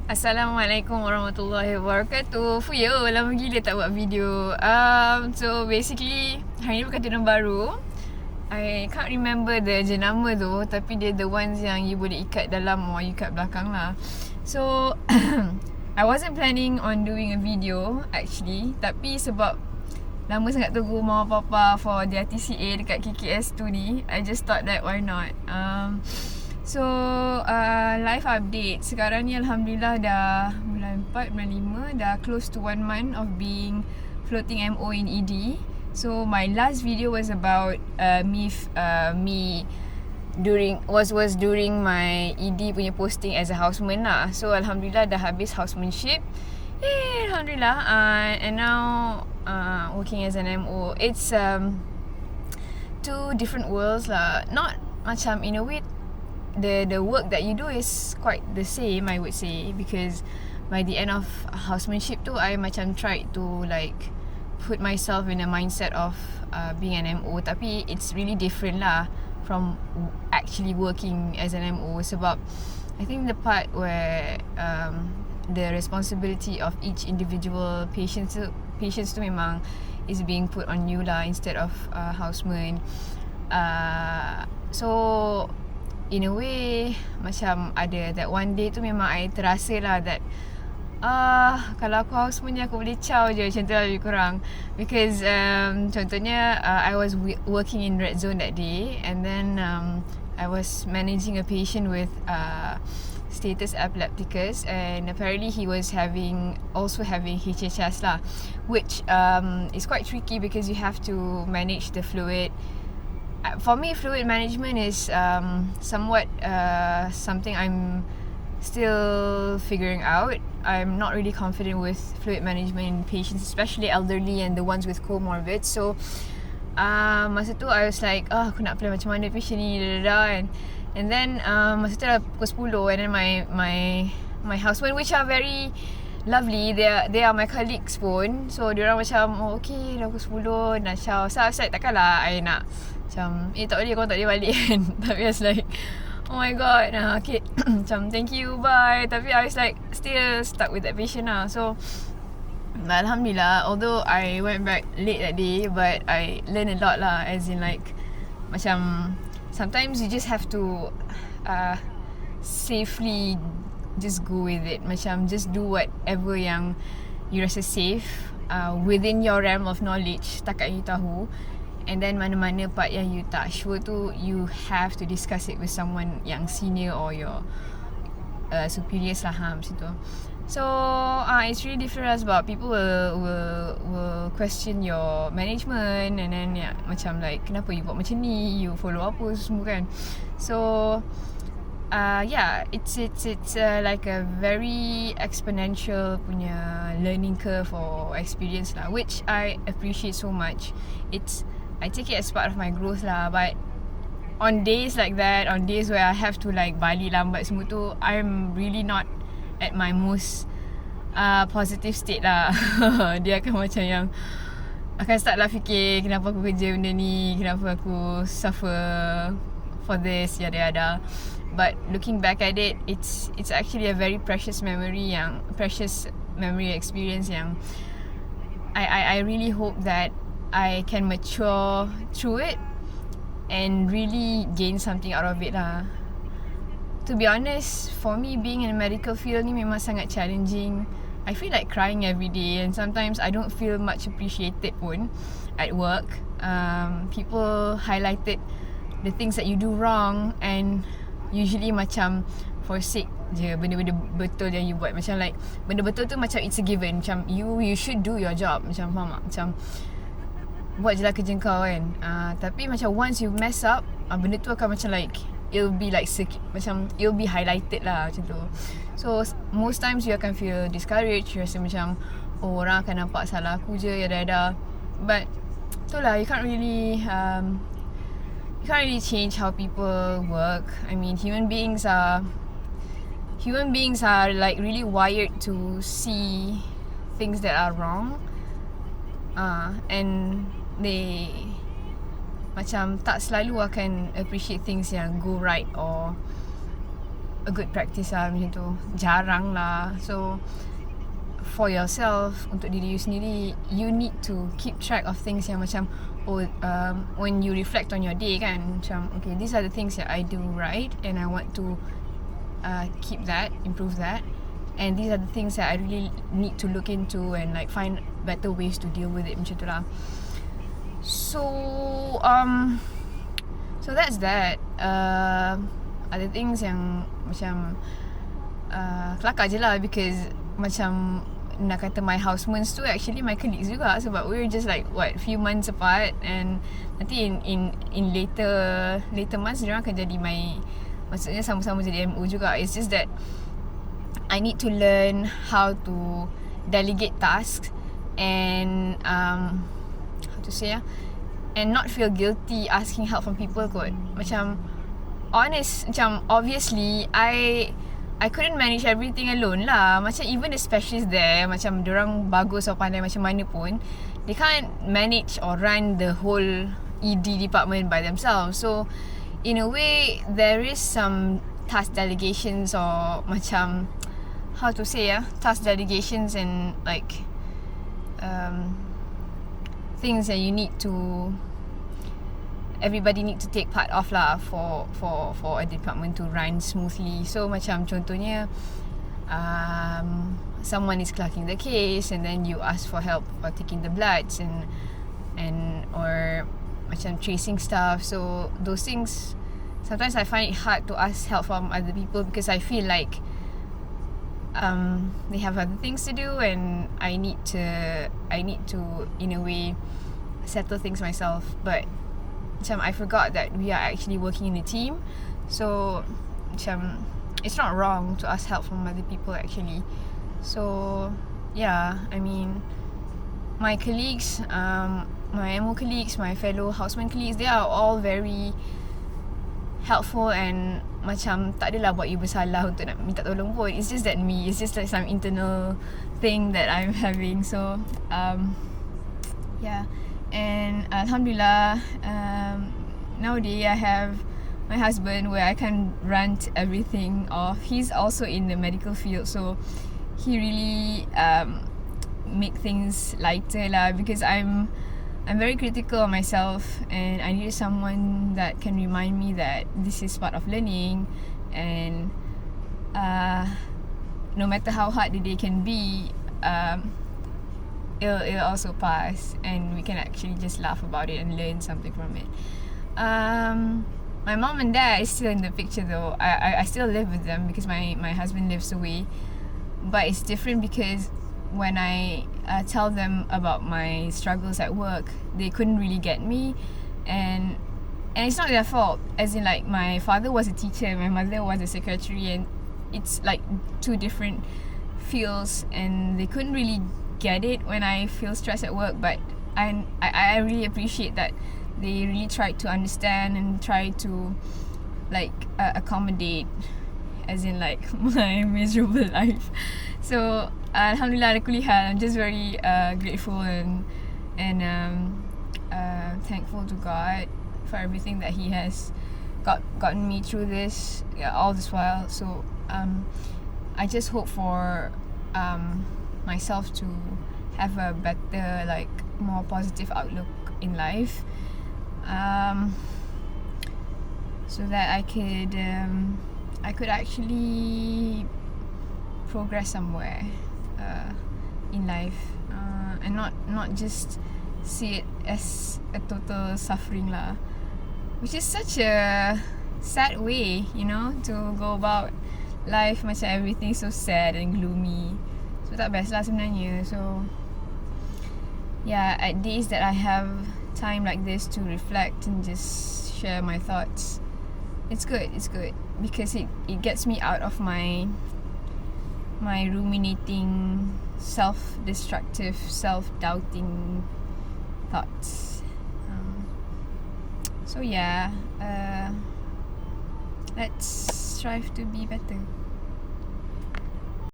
Assalamualaikum warahmatullahi wabarakatuh. Fuyo, lama gila tak buat video. So basically hari ni bukan tahun baru. I can't remember the jenama tu, tapi dia the ones yang you boleh ikat dalam or ikat belakang lah. So I wasn't planning on doing a video actually, tapi sebab lama sangat tunggu mama papa for their TCA dekat KKS tu ni, I just thought that why not. So life update. Sekarang ni Alhamdulillah dah bulan 4, bulan 5, dah close to 1 month of being floating MO in ED. So my last video was about me during my ED punya posting as a houseman lah. So Alhamdulillah dah habis housemanship. Alhamdulillah. And now working as an MO. It's two different worlds lah. Not macam in a way the work that you do is quite the same, I would say, because by the end of housemanship tu, I macam tried to like put myself in a mindset of being an MO, tapi it's really different lah from actually working as an MO. Sebab I think the part where the responsibility of each individual patients tu memang is being put on you lah instead of houseman. So in a way macam ada that one day tu memang I terasa lah that kalau aku houseman ni aku boleh ciao je macam tu lah lebih kurang. Because contohnya I was working in red zone that day, and then I was managing a patient with status epilepticus, and apparently he was also having HHS lah, which is quite tricky because you have to manage the fluid. For me, fluid management is somewhat something I'm still figuring out. I'm not really confident with fluid management in patients, especially elderly and the ones with comorbid. So masa tu I was like, aku nak plan macam mana patient ni, and then masa tu dah pukul 10, and then my husband, which are very lovely, they are my colleagues pun. So diorang macam okay dah pukul 10 nak ciao. So I was like, takkanlah I nak macam tak boleh, korang tak boleh balik kan. Tapi I was like, oh my god, okay macam thank you, bye. Tapi I was like still stuck with that patient lah. So Alhamdulillah, although I went back late that day, but I learned a lot lah. As in like macam sometimes you just have to safely just go with it. Macam just do whatever yang you rasa safe within your realm of knowledge, takat you tahu. And then mana-mana part yang you tak sure tu, you have to discuss it with someone yang senior or your superiors lah, macam tu. So it's really different sebab people will question your management, and then macam like kenapa you buat macam ni, you follow apa semua kan. So it's like a very exponential punya learning curve or experience lah, which I appreciate so much. I take it as part of my growth lah. But on days like that, on days where I have to like balik lambat semua tu, I'm really not at my most positive state lah. Dia akan macam yang akan start lah fikir, kenapa aku kerja benda ni, kenapa aku suffer for this, yada-yada. But looking back at it, it's actually a very precious memory experience yang I really hope that I can mature through it and really gain something out of it lah. To be honest, for me being in the medical field ni memang sangat challenging. I feel like crying every day, and sometimes I don't feel much appreciated pun at work. People highlighted the things that you do wrong, and usually macam forsake je benda-benda betul yang you buat. Macam like benda betul tu macam it's a given, macam you should do your job, macam faham tak? Macam buat je lah kerja kau kan. Tapi macam once you mess up, benda tu akan macam like it'll be like macam it'll be highlighted lah macam tu. So most times you akan feel discouraged, you rasa macam orang akan nampak salah aku je, yada-yada. But tu lah, you can't really change how people work. I mean, human beings are like really wired to see things that are wrong, and they macam tak selalu akan appreciate things yang go right or a good practice lah macam tu. Jarang lah. So for yourself, untuk diri you sendiri, you need to keep track of things yang macam when you reflect on your day kan, macam okay, these are the things that I do right and I want to keep that, improve that, and these are the things that I really need to look into and like find better ways to deal with it, macam tu lah. So that's that. Other things yang macam kelakar je lah, because macam nak kata my housemates tu actually my colleagues juga, sebab we're just like few months apart, and nanti in later months diorang akan jadi maksudnya sama-sama jadi MO juga. It's just that I need to learn how to delegate tasks and how to say and not feel guilty asking help from people kot. Macam honest, macam obviously I couldn't manage everything alone lah. Macam even the specialists there, macam diorang bagus atau pandai macam mana pun, they can't manage or run the whole ED department by themselves. So in a way there is some task delegations or macam how to say task delegations and like things that you need to, everybody need to take part of lah for a department to run smoothly. So macam contohnya someone is clerking the case and then you ask for help for taking the bloods and or macam tracing stuff. So those things sometimes I find it hard to ask help from other people because I feel like they have other things to do and I need to in a way settle things myself. But macam I forgot that we are actually working in a team, so macam it's not wrong to ask help from other people actually. So yeah, I mean my colleagues, my MO colleagues, my fellow houseman colleagues, they are all very helpful and macam tak adalah buat you bersalah untuk nak minta tolong pun. It's just that it's just like some internal thing that I'm having. So yeah. And Alhamdulillah, nowadays I have my husband where I can rant everything off. He's also in the medical field, so he really make things lighter lah, because I'm very critical of myself and I need someone that can remind me that this is part of learning, and no matter how hard the day can be, it'll also pass and we can actually just laugh about it and learn something from it. My mom and dad is still in the picture though. I still live with them because my husband lives away, but it's different because when I tell them about my struggles at work, they couldn't really get me, and it's not their fault, as in like my father was a teacher and my mother was a secretary, and it's like two different fields and they couldn't really get it when I feel stressed at work. But I really appreciate that they really tried to understand and try to like accommodate, as in like my miserable life. So Alhamdulillah, I'm just very grateful and thankful to God for everything that He has gotten me through this all this while. So I just hope for myself to have a better, like more positive outlook in life, so that I could actually progress somewhere in life, and not just see it as a total suffering lah, which is such a sad way, to go about life. Macam everything so sad and gloomy. So tak best lah sebenarnya. So yeah, at days that I have time like this to reflect and just share my thoughts, it's good because it gets me out of my ruminating, self-destructive, self-doubting thoughts. So yeah, let's strive to be better.